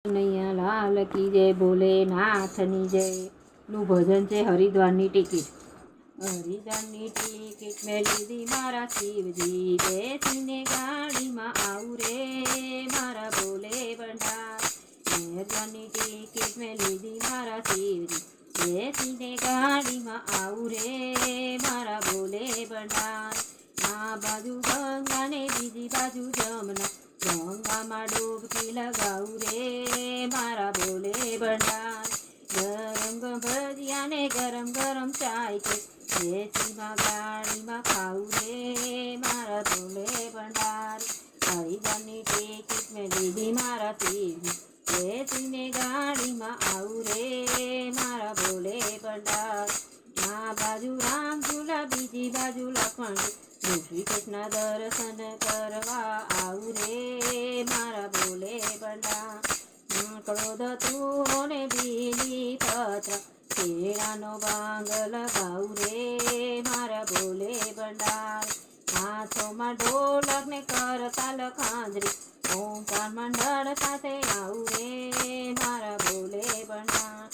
કનૈયા લાલ કી જય, ભોલેનાથની જય. નું ભજન છે હરિદ્વારની ટિકિટ. હરિદ્વારની ટિકિટ મેં લીધી મારા શિવજી, બેસીને ગાડીમાં આવું રે મારા ભોલે ભંડાર. હરિદ્વારની ટિકિટ મેં લીધી મારા શિવજી, બેસીને ગાડીમાં આવું રે મારા ભોલે ભંડાર. આ બાજુ ગંગા ને બીજી બાજુ જમના, ગંગામાં ડૂબકી લગાવું રે મારા ભોલે ભંડાર. ગરમ ગરમ ભજીયા ને ગરમ ગરમ ચાય છે, બેસીમાં ગાડીમાં ખાવું રે મારા ભોલે ભંડાર. હરિદ્વારની ટિકિટ મેં લીધી મારા શિવજી, બેસીને ગાડીમાં આવું રે મારા ભોલે ભંડાર. આ બાજુ રામ ઝૂલા બીજી બાજુ લખમણ, શ્રી કૃષ્ણ દર્શન કરવા આવું રે મારા ભોલે ભંડાર. ક્રોધ તુરો ને બીલી પત્ર, કેળાનો ભાંગ લગાવું રે મારા ભોલે ભંડાર. હાથોમાં ઢોલક ને કરતાલ ખાંજરી, ઓમકાર મંડળ સાથે આવું રે મારા ભોલે ભંડાર.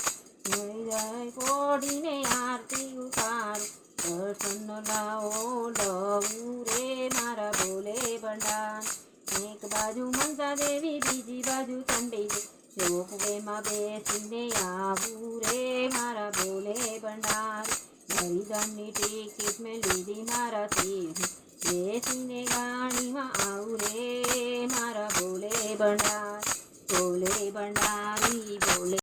કોડીને આરતી ઉતારું, દર્શનનો લાવો લવું રે મારા ભોલે ભંડાર. એક બાજુ મનસા દેવી બીજી બાજુ ચંડીજી, રોપવેમાં બેસીને આવું રે મારા ભોલે ભંડાર. હરિદ્વારની ટિકિટ મેં લીધી મારા શિવજી, બેસીને ગાડીમાં આવું રે મારા ભોલે ભંડાર. ભોલે ભંડારી ભોલે